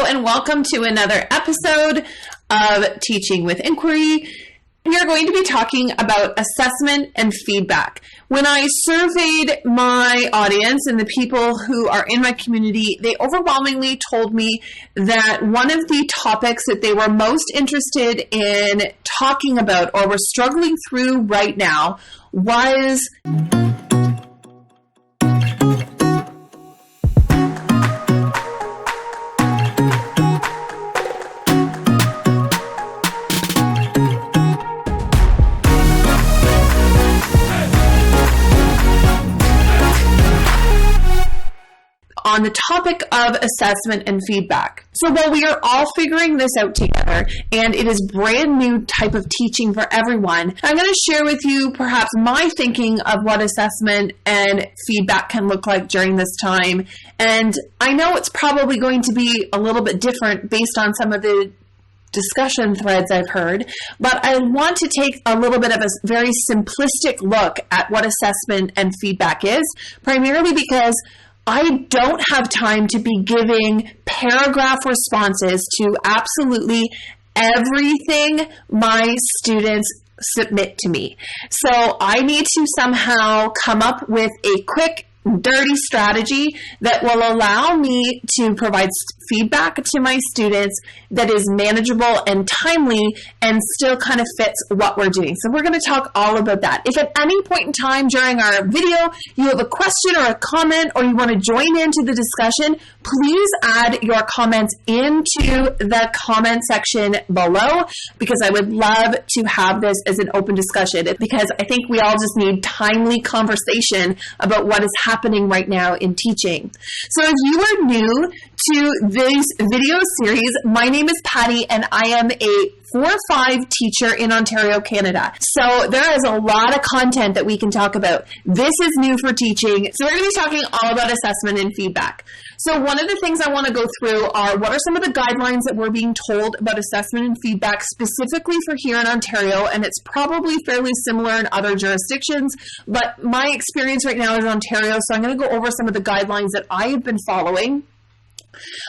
and welcome to another episode of Teaching with Inquiry. We are going to be talking about assessment and feedback. When I surveyed my audience and the people who are in my community, they overwhelmingly told me that one of the topics that they were most interested in talking about or were struggling through right now was on the topic of assessment and feedback. So while we are all figuring this out together, and it is brand new type of teaching for everyone, I'm going to share with you perhaps my thinking of what assessment and feedback can look like during this time. And I know it's probably going to be a little bit different based on some of the discussion threads I've heard, but I want to take a little bit of a very simplistic look at what assessment and feedback is, primarily because I don't have time to be giving paragraph responses to absolutely everything my students submit to me. So I need to somehow come up with a quick, dirty strategy that will allow me to provide feedback to my students that is manageable and timely and still kind of fits what we're doing. So we're going to talk all about that. If at any point in time during our video you have a question or a comment or you want to join into the discussion, please add your comments into the comment section below, because I would love to have this as an open discussion, because I think we all just need timely conversation about what is happening right now in teaching. So if you are new to this video series, my name is Patty and I am a 4-5 teacher in Ontario, Canada. So there is a lot of content that we can talk about. This is new for teaching. So we're going to be talking all about assessment and feedback. So one of the things I want to go through are what are some of the guidelines that we're being told about assessment and feedback specifically for here in Ontario, and it's probably fairly similar in other jurisdictions, but my experience right now is Ontario, so I'm going to go over some of the guidelines that I have been following.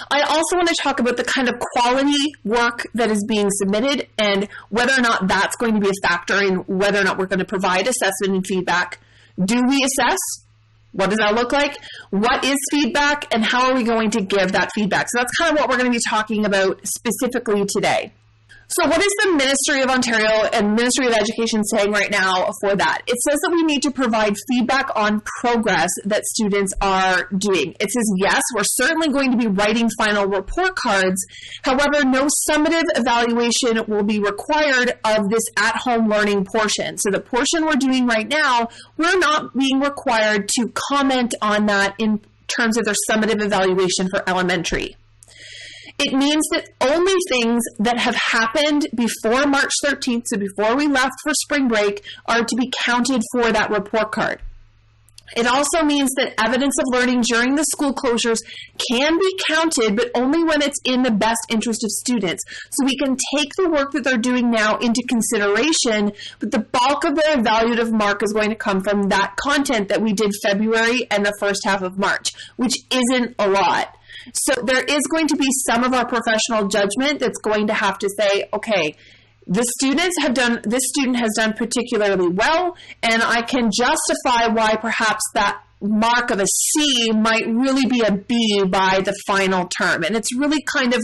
I also want to talk about the kind of quality work that is being submitted and whether or not that's going to be a factor in whether or not we're going to provide assessment and feedback. Do we assess? What does that look like? What is feedback, and how are we going to give that feedback? So that's kind of what we're going to be talking about specifically today. So what is the Ministry of Ontario and Ministry of Education saying right now for that? It says that we need to provide feedback on progress that students are doing. It says, yes, we're certainly going to be writing final report cards. However, no summative evaluation will be required of this at-home learning portion. So the portion we're doing right now, we're not being required to comment on that in terms of their summative evaluation for elementary. It means that only things that have happened before March 13th, so before we left for spring break, are to be counted for that report card. It also means that evidence of learning during the school closures can be counted, but only when it's in the best interest of students. So we can take the work that they're doing now into consideration, but the bulk of their evaluative mark is going to come from that content that we did February and the first half of March, which isn't a lot. So there is going to be some of our professional judgment that's going to have to say, okay, this student has done particularly well, and I can justify why perhaps that mark of a C might really be a B by the final term. And it's really kind of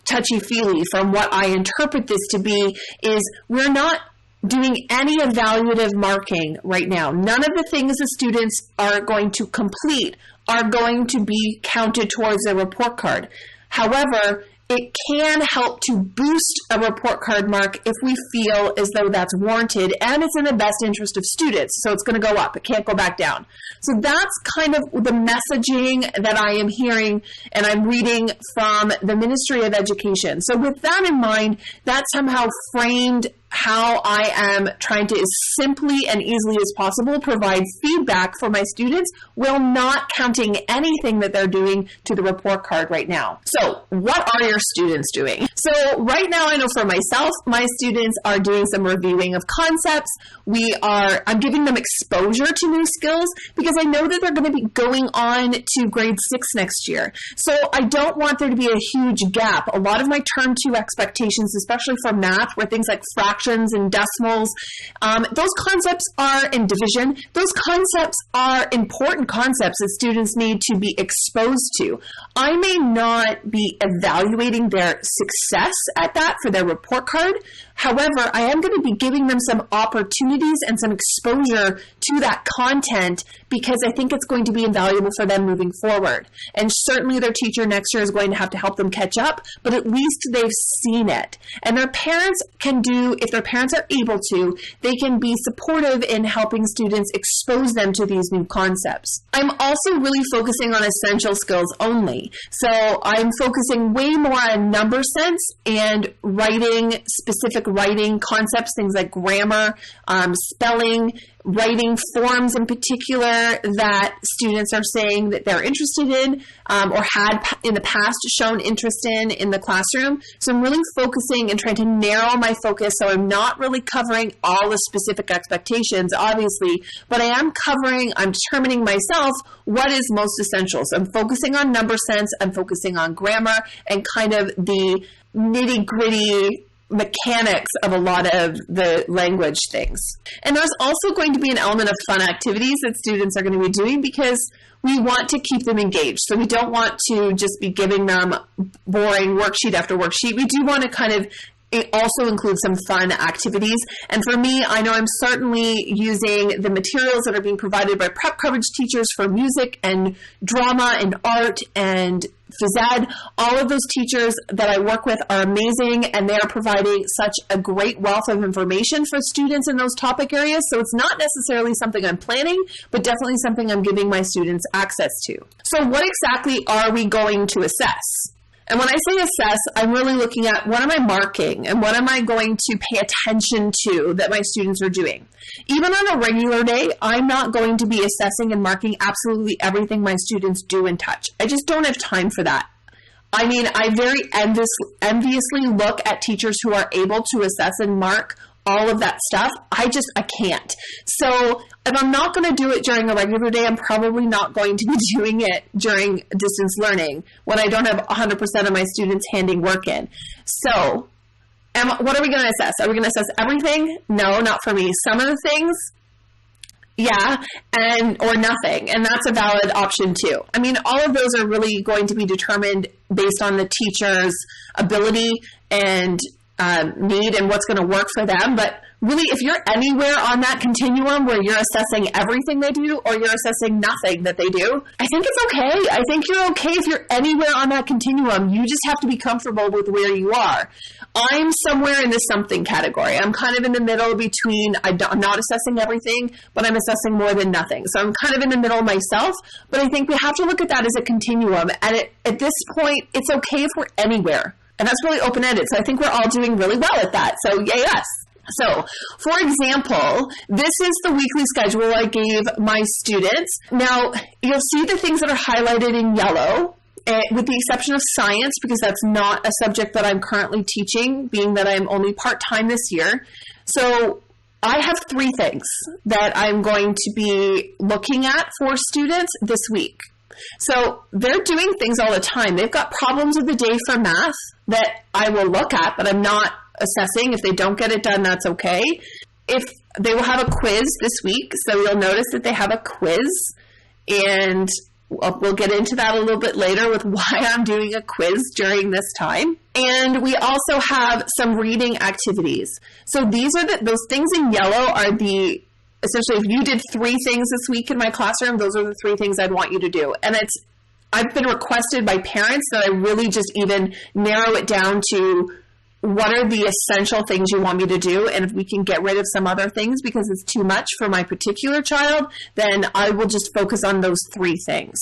touchy-feely from what I interpret this to be, is we're not doing any evaluative marking right now. None of the things the students are going to complete are going to be counted towards a report card. However, it can help to boost a report card mark if we feel as though that's warranted and it's in the best interest of students. So it's going to go up. It can't go back down. So that's kind of the messaging that I am hearing and I'm reading from the Ministry of Education. So with that in mind, that somehow framed how I am trying to, as simply and easily as possible, provide feedback for my students while not counting anything that they're doing to the report card right now. So what are your students doing? So right now, I know for myself, my students are doing some reviewing of concepts. I'm giving them exposure to new skills because I know that they're going to be going on to grade 6 next year. So I don't want there to be a huge gap. A lot of my term 2 expectations, especially for math, were things like fractions and decimals. Those concepts are in division. Those concepts are important concepts that students need to be exposed to. I may not be evaluating their success at that for their report card. However, I am going to be giving them some opportunities and some exposure to that content because I think it's going to be invaluable for them moving forward. And certainly their teacher next year is going to have to help them catch up, but at least they've seen it. And their parents can do, if their parents are able to, they can be supportive in helping students expose them to these new concepts. I'm also really focusing on essential skills only. So I'm focusing way more on number sense and specific writing concepts, things like grammar, spelling, writing forms in particular that students are saying that they're interested in or had in the past shown interest in the classroom. So I'm really focusing and trying to narrow my focus so I'm not really covering all the specific expectations, obviously, but I'm determining myself what is most essential. So I'm focusing on number sense, I'm focusing on grammar, and kind of the nitty-gritty mechanics of a lot of the language things. And there's also going to be an element of fun activities that students are going to be doing because we want to keep them engaged. So we don't want to just be giving them boring worksheet after worksheet. We do want to kind of also include some fun activities. And for me, I know I'm certainly using the materials that are being provided by prep coverage teachers for music and drama and art and phys ed. All of those teachers that I work with are amazing, and they are providing such a great wealth of information for students in those topic areas. So it's not necessarily something I'm planning, but definitely something I'm giving my students access to. So what exactly are we going to assess? And when I say assess, I'm really looking at what am I marking and what am I going to pay attention to that my students are doing. Even on a regular day, I'm not going to be assessing and marking absolutely everything my students do and touch. I just don't have time for that. I mean, I very enviously look at teachers who are able to assess and mark all of that stuff. I can't. So if I'm not going to do it during a regular day, I'm probably not going to be doing it during distance learning when I don't have 100% of my students handing work in. So what are we going to assess? Are we going to assess everything? No, not for me. Some of the things, yeah, or nothing. And that's a valid option too. I mean, all of those are really going to be determined based on the teacher's ability and need and what's going to work for them. But really, if you're anywhere on that continuum where you're assessing everything they do or you're assessing nothing that they do, I think it's okay. I think you're okay if you're anywhere on that continuum. You just have to be comfortable with where you are. I'm somewhere in the something category. I'm kind of in the middle between I'm not assessing everything, but I'm assessing more than nothing. So I'm kind of in the middle myself, but I think we have to look at that as a continuum. And at this point, it's okay if we're anywhere. And that's really open-ended. So I think we're all doing really well at that. So yay us. So, for example, this is the weekly schedule I gave my students. Now, you'll see the things that are highlighted in yellow, with the exception of science, because that's not a subject that I'm currently teaching, being that I'm only part-time this year. So I have 3 things that I'm going to be looking at for students this week. So they're doing things all the time. They've got problems of the day for math that I will look at, but I'm not assessing. If they don't get it done, that's okay. If they will have a quiz this week, so you'll notice that they have a quiz, and we'll get into that a little bit later with why I'm doing a quiz during this time. And we also have some reading activities. So these are those things in yellow are essentially, if you did 3 things this week in my classroom, those are the 3 things I'd want you to do. And I've been requested by parents that I really just even narrow it down to what are the essential things you want me to do. And if we can get rid of some other things because it's too much for my particular child, then I will just focus on those 3 things.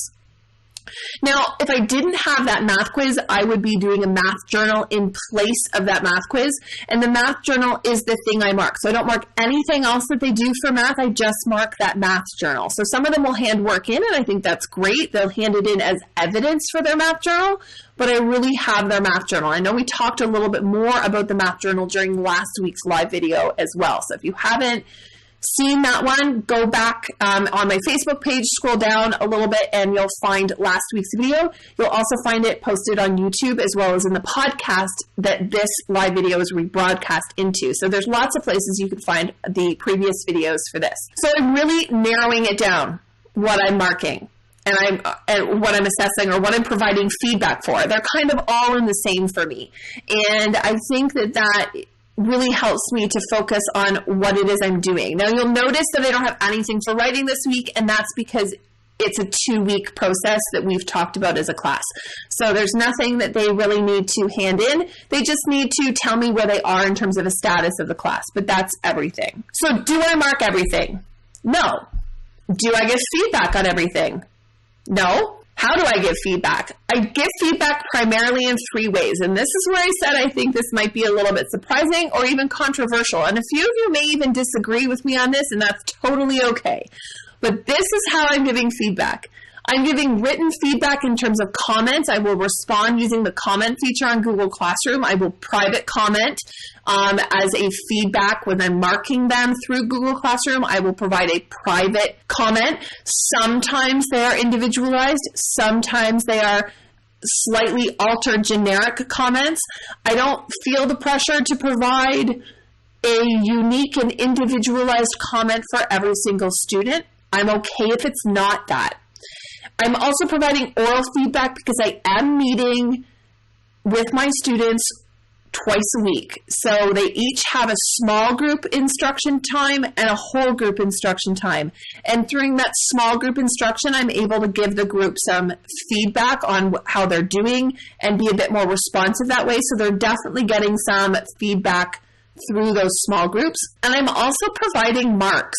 Now, if I didn't have that math quiz, I would be doing a math journal in place of that math quiz. And the math journal is the thing I mark. So I don't mark anything else that they do for math. I just mark that math journal. So some of them will hand work in, and I think that's great. They'll hand it in as evidence for their math journal, but I really have their math journal. I know we talked a little bit more about the math journal during last week's live video as well. So if you haven't seen that one, go back on my Facebook page, scroll down a little bit, and you'll find last week's video. You'll also find it posted on YouTube as well as in the podcast that this live video is rebroadcast into. So there's lots of places you can find the previous videos for this. So I'm really narrowing it down, what I'm marking and what I'm assessing or what I'm providing feedback for. They're kind of all in the same for me. And I think that really helps me to focus on what it is I'm doing. Now, you'll notice that I don't have anything for writing this week, and that's because it's a 2-week process that we've talked about as a class. So there's nothing that they really need to hand in. They just need to tell me where they are in terms of the status of the class, but that's everything. So do I mark everything? No. Do I give feedback on everything? No. How do I give feedback? I give feedback primarily in 3 ways. And this is where I said I think this might be a little bit surprising or even controversial. And a few of you may even disagree with me on this, and that's totally okay. But this is how I'm giving feedback. I'm giving written feedback in terms of comments. I will respond using the comment feature on Google Classroom. I will private comment as a feedback when I'm marking them through Google Classroom. I will provide a private comment. Sometimes they are individualized. Sometimes they are slightly altered generic comments. I don't feel the pressure to provide a unique and individualized comment for every single student. I'm okay if it's not that. I'm also providing oral feedback because I am meeting with my students twice a week. So they each have a small group instruction time and a whole group instruction time. And during that small group instruction, I'm able to give the group some feedback on how they're doing and be a bit more responsive that way. So they're definitely getting some feedback through those small groups. And I'm also providing marks.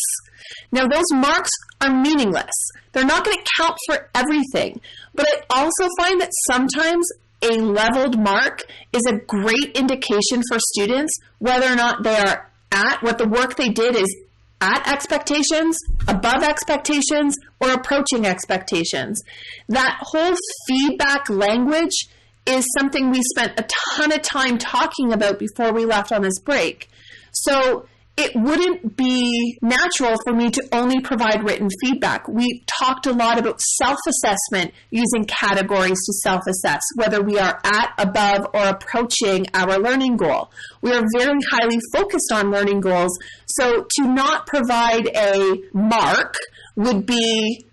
Now, those marks are meaningless. They're not going to count for everything. But I also find that sometimes a leveled mark is a great indication for students whether or not they are at what the work they did is at expectations, above expectations, or approaching expectations. That whole feedback language is something we spent a ton of time talking about before we left on this break. So it wouldn't be natural for me to only provide written feedback. We talked a lot about self-assessment using categories to self-assess, whether we are at, above, or approaching our learning goal. We are very highly focused on learning goals, so to not provide a mark would be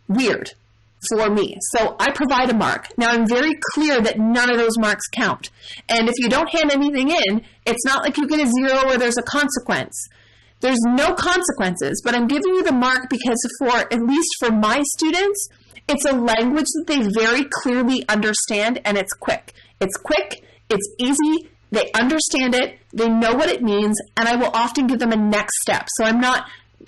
weird for me. So I provide a mark. Now, I'm very clear that none of those marks count. And if you don't hand anything in, it's not like you get a 0 or there's a consequence. There's no consequences, but I'm giving you the mark because at least for my students, it's a language that they very clearly understand, and it's quick. It's quick, it's easy, they understand it, they know what it means, and I will often give them a next step. So I'm not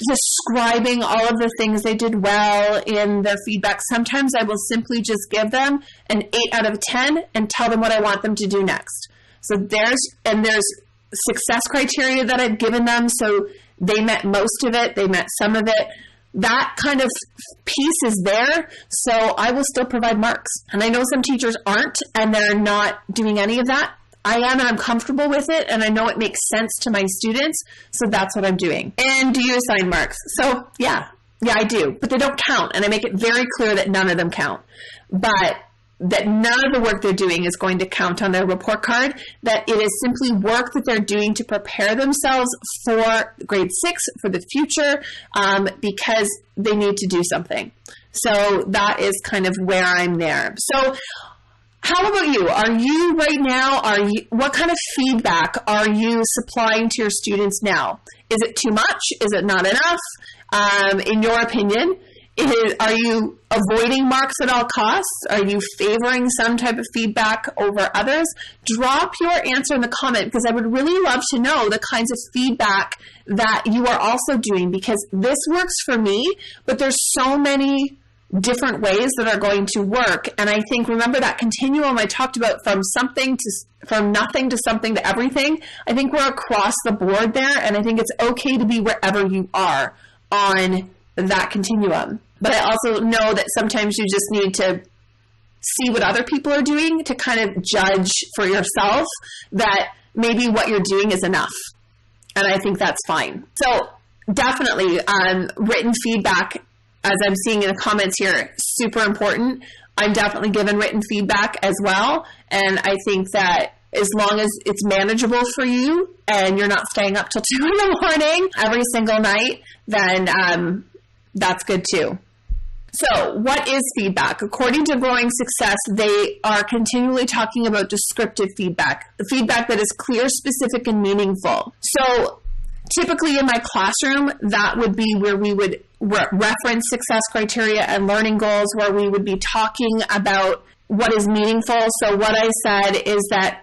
describing all of the things they did well in their feedback. Sometimes I will simply just give them an 8 out of 10 and tell them what I want them to do next. So there's success criteria that I've given them. So they met most of it, they met some of it. That kind of piece is there. So I will still provide marks. And I know some teachers aren't, and they're not doing any of that. I am, and I'm comfortable with it, and I know it makes sense to my students, so that's what I'm doing. And do you assign marks? So, yeah, I do, but they don't count, and I make it very clear that none of them count, but that none of the work they're doing is going to count on their report card, that it is simply work that they're doing to prepare themselves for grade 6, for the future, because they need to do something. So that is kind of where I'm there. So, how about you? Are you right now, what kind of feedback are you supplying to your students now? Is it too much? Is it not enough? In your opinion, are you avoiding marks at all costs? Are you favoring some type of feedback over others? Drop your answer in the comment, because I would really love to know the kinds of feedback that you are also doing, because this works for me, but there's so many different ways that are going to work. And I think, remember that continuum I talked about from nothing to something to everything? I think we're across the board there, and I think it's okay to be wherever you are on that continuum. But I also know that sometimes you just need to see what other people are doing to kind of judge for yourself that maybe what you're doing is enough. And I think that's fine. So definitely written feedback, as I'm seeing in the comments here, super important. I'm definitely given written feedback as well. And I think that as long as it's manageable for you and you're not staying up till 2 a.m. every single night, then that's good too. So what is feedback? According to Growing Success, they are continually talking about descriptive feedback, the feedback that is clear, specific, and meaningful. So typically in my classroom, that would be where we would reference success criteria and learning goals, where we would be talking about what is meaningful. So what I said is that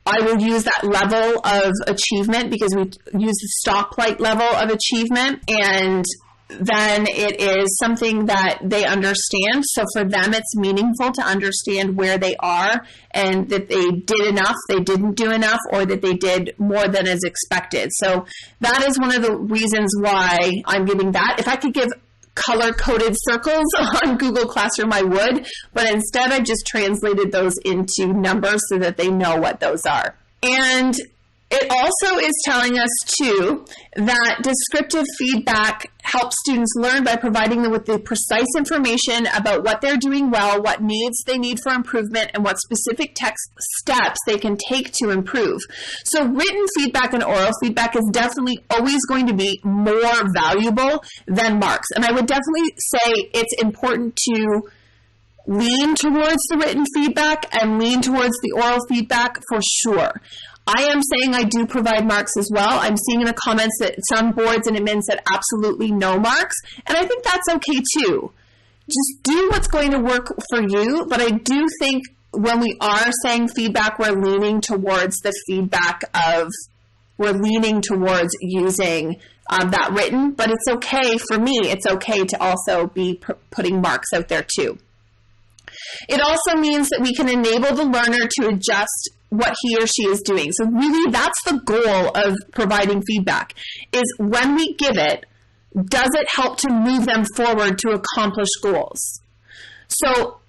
I will use that level of achievement because we use the stoplight level of achievement, and then it is something that they understand. So for them, it's meaningful to understand where they are and that they did enough, they didn't do enough, or that they did more than is expected. So that is one of the reasons why I'm giving that. If I could give color-coded circles on Google Classroom, I would, but instead I just translated those into numbers so that they know what those are. And it also is telling us, too, that descriptive feedback helps students learn by providing them with the precise information about what they're doing well, what needs they need for improvement, and what specific steps they can take to improve. So written feedback and oral feedback is definitely always going to be more valuable than marks. And I would definitely say it's important to lean towards the written feedback and lean towards the oral feedback for sure. I am saying I do provide marks as well. I'm seeing in the comments that some boards and admins said absolutely no marks, and I think that's okay too. Just do what's going to work for you, but I do think when we are saying feedback, we're leaning towards the feedback we're leaning towards using that written, but it's okay for me. It's okay to also be putting marks out there too. It also means that we can enable the learner to adjust what he or she is doing. So really, that's the goal of providing feedback, is when we give it, does it help to move them forward to accomplish goals? So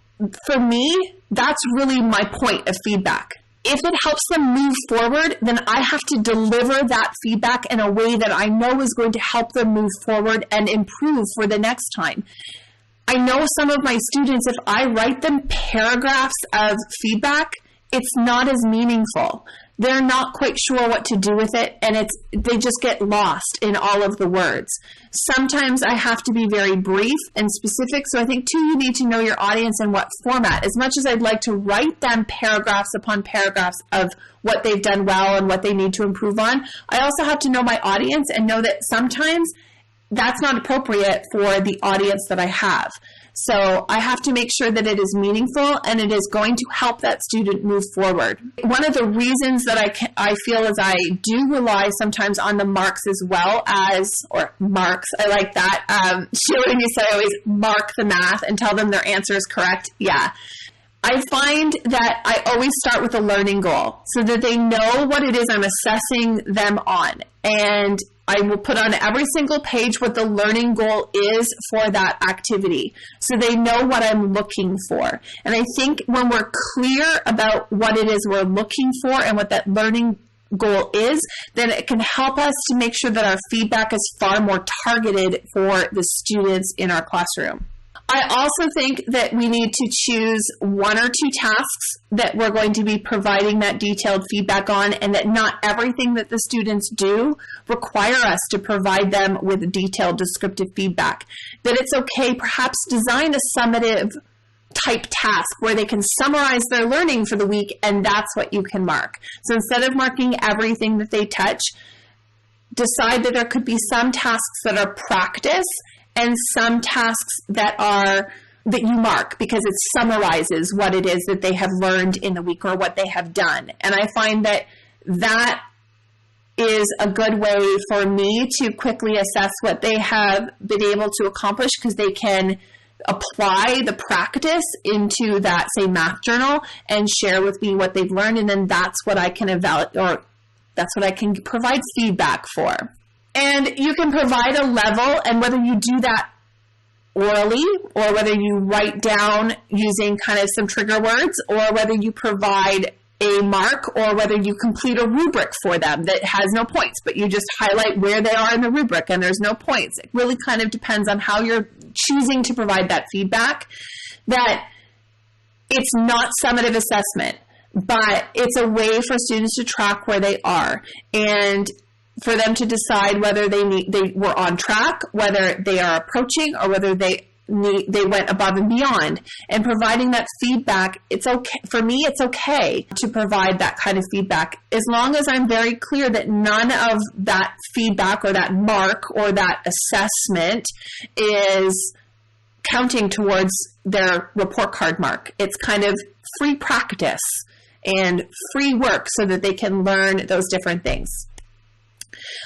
for me, that's really my point of feedback. If it helps them move forward, then I have to deliver that feedback in a way that I know is going to help them move forward and improve for the next time. I know some of my students, if I write them paragraphs of feedback, it's not as meaningful. They're not quite sure what to do with it, and they just get lost in all of the words. Sometimes I have to be very brief and specific, so I think, too, you need to know your audience and what format. As much as I'd like to write them paragraphs upon paragraphs of what they've done well and what they need to improve on, I also have to know my audience and know that sometimes that's not appropriate for the audience that I have. So I have to make sure that it is meaningful and it is going to help that student move forward. One of the reasons that I feel is I do rely sometimes on the marks as well as, or marks, I like that. Sheila used to always mark the math and tell them their answer is correct. Yeah. I find that I always start with a learning goal so that they know what it is I'm assessing them on. And I will put on every single page what the learning goal is for that activity so they know what I'm looking for. And I think when we're clear about what it is we're looking for and what that learning goal is, then it can help us to make sure that our feedback is far more targeted for the students in our classroom. I also think that we need to choose one or two tasks that we're going to be providing that detailed feedback on, and that not everything that the students do require us to provide them with detailed descriptive feedback. That it's okay, perhaps design a summative type task where they can summarize their learning for the week, and that's what you can mark. So instead of marking everything that they touch, decide that there could be some tasks that are practice and some tasks that you mark because it summarizes what it is that they have learned in the week or what they have done. And I find that is a good way for me to quickly assess what they have been able to accomplish, because they can apply the practice into that same math journal and share with me what they've learned. And then that's what I can evaluate, or that's what I can provide feedback for. And you can provide a level, and whether you do that orally or whether you write down using kind of some trigger words, or whether you provide a mark, or whether you complete a rubric for them that has no points, but you just highlight where they are in the rubric and there's no points. It really kind of depends on how you're choosing to provide that feedback. That it's not summative assessment, but it's a way for students to track where they are and for them to decide whether they were on track, whether they are approaching, or whether they went above and beyond. And providing that feedback, it's okay. For me, it's okay to provide that kind of feedback, as long as I'm very clear that none of that feedback or that mark or that assessment is counting towards their report card mark. It's kind of free practice and free work so that they can learn those different things.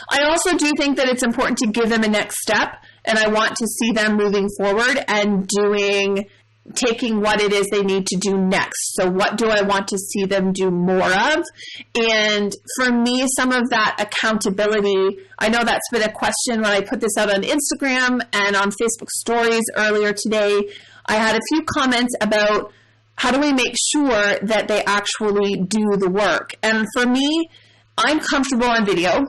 I also do think that it's important to give them a next step, and I want to see them moving forward and taking what it is they need to do next. So what do I want to see them do more of? And for me, some of that accountability, I know that's been a question when I put this out on Instagram and on Facebook stories earlier today. I had a few comments about how do we make sure that they actually do the work? And for me, I'm comfortable on video.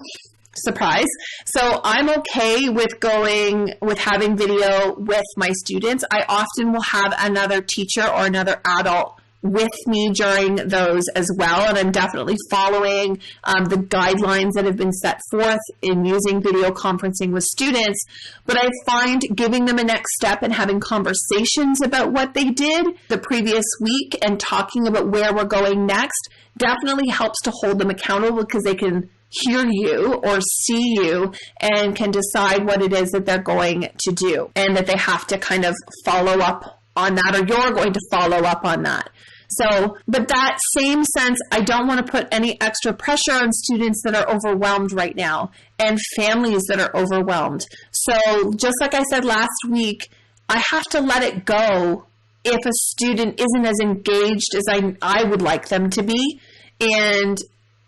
Surprise. So I'm okay with having video with my students. I often will have another teacher or another adult with me during those as well. And I'm definitely following the guidelines that have been set forth in using video conferencing with students. But I find giving them a next step and having conversations about what they did the previous week and talking about where we're going next definitely helps to hold them accountable, because they can hear you or see you and can decide what it is that they're going to do, and that they have to kind of follow up on that, or you're going to follow up on that. So, but that same sense, I don't want to put any extra pressure on students that are overwhelmed right now and families that are overwhelmed. So just like I said last week, I have to let it go if a student isn't as engaged as I would like them to be. And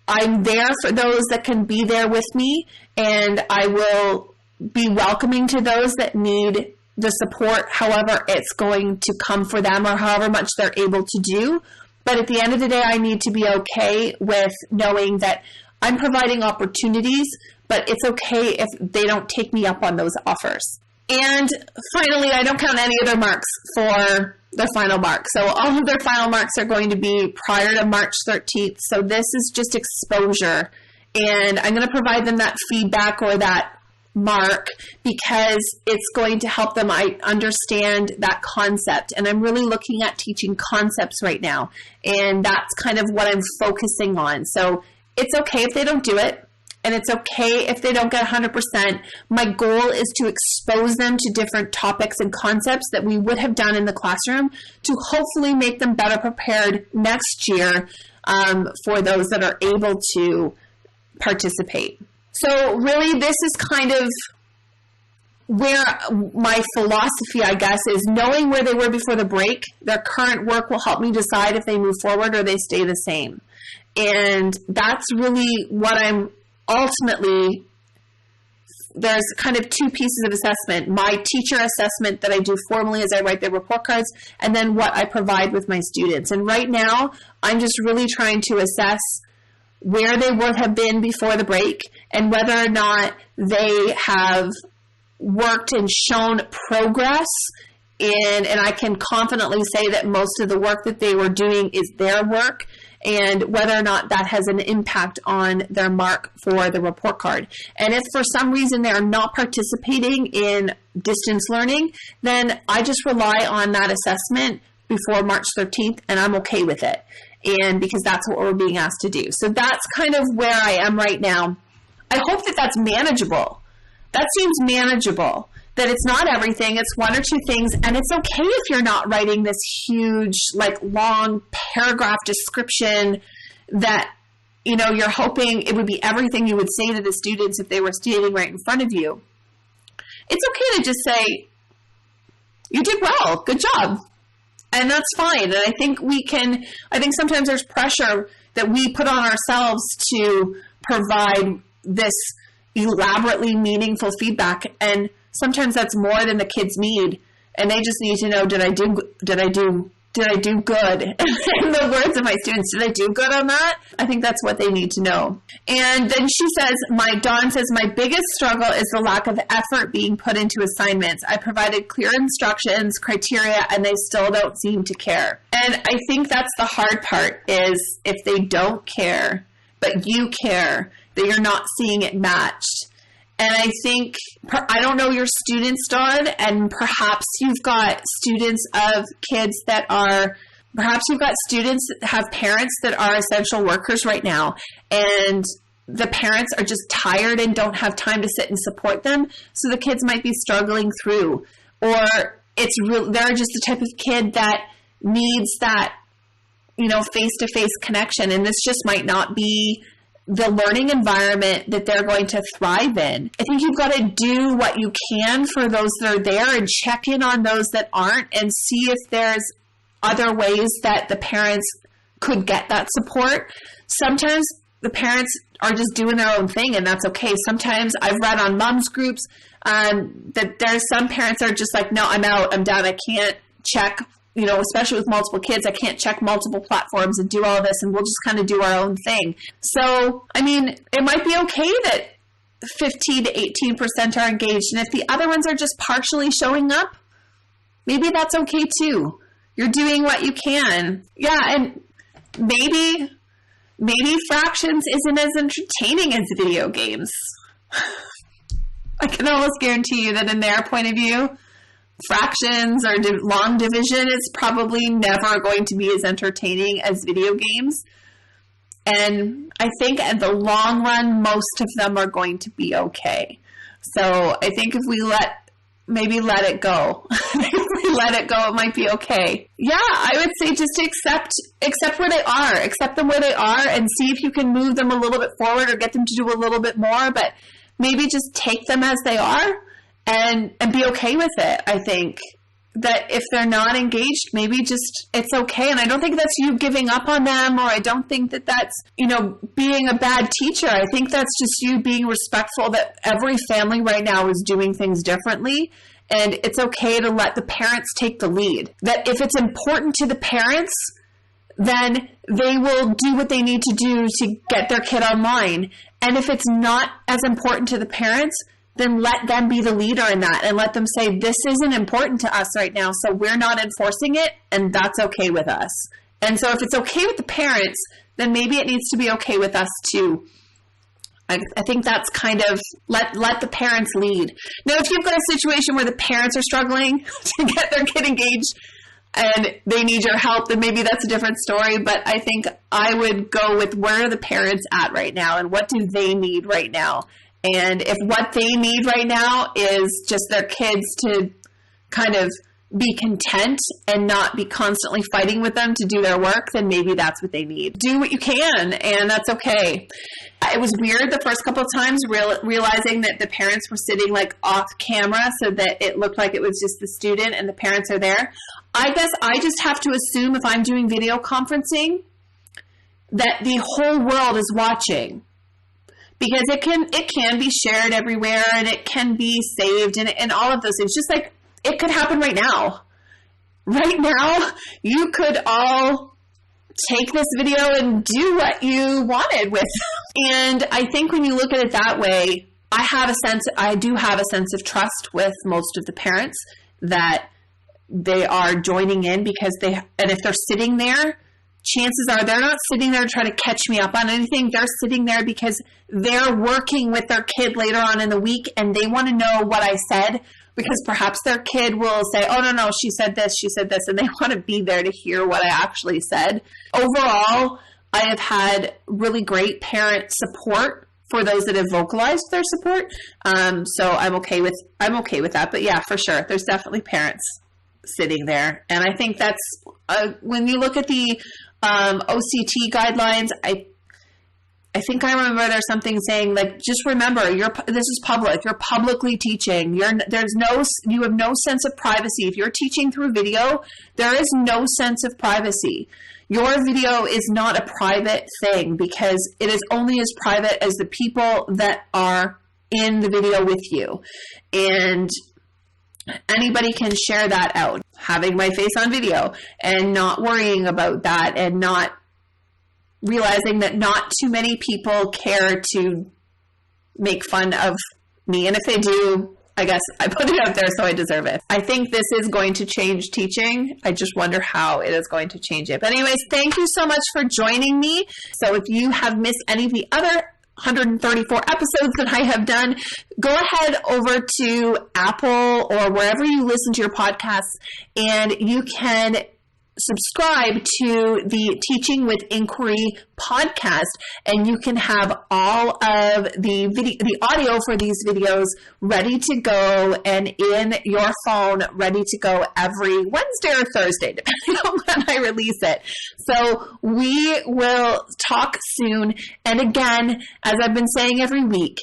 I'm there for those that can be there with me, and I will be welcoming to those that need the support, however it's going to come for them or however much they're able to do. But at the end of the day, I need to be okay with knowing that I'm providing opportunities, but it's okay if they don't take me up on those offers. And finally, I don't count any other marks for their final mark. So all of their final marks are going to be prior to March 13th. So this is just exposure. And I'm going to provide them that feedback or that mark because it's going to help them understand that concept. And I'm really looking at teaching concepts right now. And that's kind of what I'm focusing on. So it's okay if they don't do it. And it's okay if they don't get 100%. My goal is to expose them to different topics and concepts that we would have done in the classroom to hopefully make them better prepared next year for those that are able to participate. So really, this is kind of where my philosophy, I guess, is knowing where they were before the break. Their current work will help me decide if they move forward or they stay the same. And that's really what I'm ultimately, there's kind of two pieces of assessment. My teacher assessment that I do formally as I write their report cards, and then what I provide with my students. And right now, I'm just really trying to assess where they would have been before the break and whether or not they have worked and shown progress in, and I can confidently say that most of the work that they were doing is their work, and whether or not that has an impact on their mark for the report card. And if for some reason they are not participating in distance learning, then I just rely on that assessment before March 13th, and I'm okay with it. And because that's what we're being asked to do. So that's kind of where I am right now. I hope that that's manageable. That seems manageable. That it's not everything, it's one or two things, and it's okay if you're not writing this huge, long paragraph description that, you're hoping it would be everything you would say to the students if they were standing right in front of you. It's okay to just say, you did well, good job. And that's fine. And I think sometimes there's pressure that we put on ourselves to provide this elaborately meaningful feedback. And sometimes that's more than the kids need. And they just need to know, did I do good? In the words of my students, did I do good on that? I think that's what they need to know. And then she says, Dawn says, my biggest struggle is the lack of effort being put into assignments. I provided clear instructions, criteria, and they still don't seem to care. And I think that's the hard part, is if they don't care, but you care, that you're not seeing it matched. And I think, I don't know your students, Dawn, and perhaps you've got students of kids that are, perhaps you've got students that have parents that are essential workers right now, and the parents are just tired and don't have time to sit and support them, so the kids might be struggling through. Or they're just the type of kid that needs that, face-to-face connection, and this just might not be the learning environment that they're going to thrive in. I think you've got to do what you can for those that are there and check in on those that aren't and see if there's other ways that the parents could get that support. Sometimes the parents are just doing their own thing, and that's okay. Sometimes I've read on moms groups that there's some parents that are just like, no, I'm out, I'm done, I can't check, especially with multiple kids, I can't check multiple platforms and do all of this, and we'll just kind of do our own thing. So, it might be okay that 15 to 18% are engaged, and if the other ones are just partially showing up, maybe that's okay too. You're doing what you can. Yeah, and maybe fractions isn't as entertaining as video games. I can almost guarantee you that in their point of view, fractions or long division is probably never going to be as entertaining as video games. And I think in the long run, most of them are going to be okay. So I think if we let it go. If we let it go, it might be okay. Yeah, I would say just accept where they are. Accept them where they are and see if you can move them a little bit forward or get them to do a little bit more. But maybe just take them as they are and be okay with it. I think that if they're not engaged, maybe just it's okay. And I don't think that's you giving up on them, or I don't think that that's, being a bad teacher. I think that's just you being respectful that every family right now is doing things differently. And it's okay to let the parents take the lead. That if it's important to the parents, then they will do what they need to do to get their kid online. And if it's not as important to the parents, then let them be the leader in that and let them say, this isn't important to us right now, so we're not enforcing it, and that's okay with us. And so if it's okay with the parents, then maybe it needs to be okay with us too. I think that's kind of let the parents lead. Now, if you've got a situation where the parents are struggling to get their kid engaged and they need your help, then maybe that's a different story. But I think I would go with where are the parents at right now and what do they need right now? And if what they need right now is just their kids to kind of be content and not be constantly fighting with them to do their work, then maybe that's what they need. Do what you can, and that's okay. It was weird the first couple of times realizing that the parents were sitting like off camera so that it looked like it was just the student and the parents are there. I guess I just have to assume if I'm doing video conferencing that the whole world is watching. Because it can be shared everywhere and it can be saved and all of those things. Just like it could happen right now. Right now, you could all take this video and do what you wanted with. And I think when you look at it that way, I do have a sense of trust with most of the parents that they are joining in because and if they're sitting there, chances are they're not sitting there to try to catch me up on anything. They're sitting there because they're working with their kid later on in the week and they want to know what I said, because perhaps their kid will say, oh, no, she said this, and they want to be there to hear what I actually said. Overall, I have had really great parent support for those that have vocalized their support. So I'm okay with that. But yeah, for sure, there's definitely parents sitting there. And I think that's, when you look at the OCT guidelines, I think I remember there's something saying like, just remember, this is public. You're publicly teaching. You have no sense of privacy. If you're teaching through video, there is no sense of privacy. Your video is not a private thing because it is only as private as the people that are in the video with you. And anybody can share that out. Having my face on video and not worrying about that and not realizing that not too many people care to make fun of me. And if they do, I guess I put it out there so I deserve it. I think this is going to change teaching. I just wonder how it is going to change it. But anyways, thank you so much for joining me. So if you have missed any of the other 134 episodes that I have done, go ahead over to Apple or wherever you listen to your podcasts, and you can subscribe to the Teaching with Inquiry podcast, and you can have all of the audio for these videos ready to go and in your phone ready to go every Wednesday or Thursday, depending on when I release it. So we will talk soon. And again, as I've been saying every week,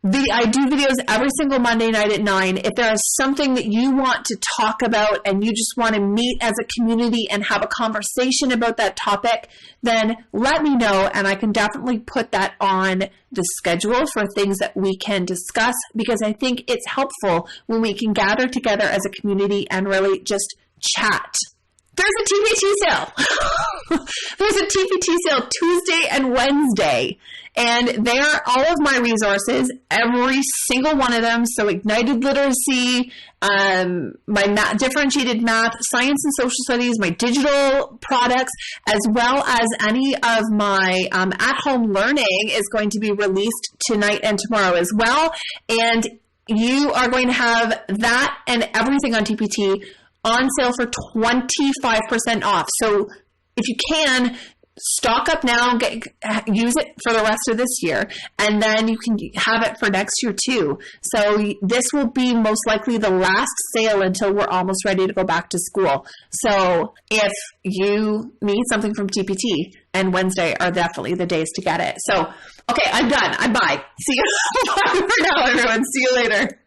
I do videos every single Monday night at 9. If there is something that you want to talk about and you just want to meet as a community and have a conversation about that topic, then let me know, and I can definitely put that on the schedule for things that we can discuss, because I think it's helpful when we can gather together as a community and really just chat. There's a TPT sale. There's a TPT sale Tuesday and Wednesday. And they are all of my resources, every single one of them. So Ignited Literacy, my differentiated math, science and social studies, my digital products, as well as any of my at-home learning is going to be released tonight and tomorrow as well. And you are going to have that and everything on TPT on sale for 25% off. So if you can, stock up now, use it for the rest of this year, and then you can have it for next year too. So this will be most likely the last sale until we're almost ready to go back to school. So if you need something from TPT, and Wednesday are definitely the days to get it. So, okay, I'm done. I'm bye. See you. Bye for now, everyone. See you later.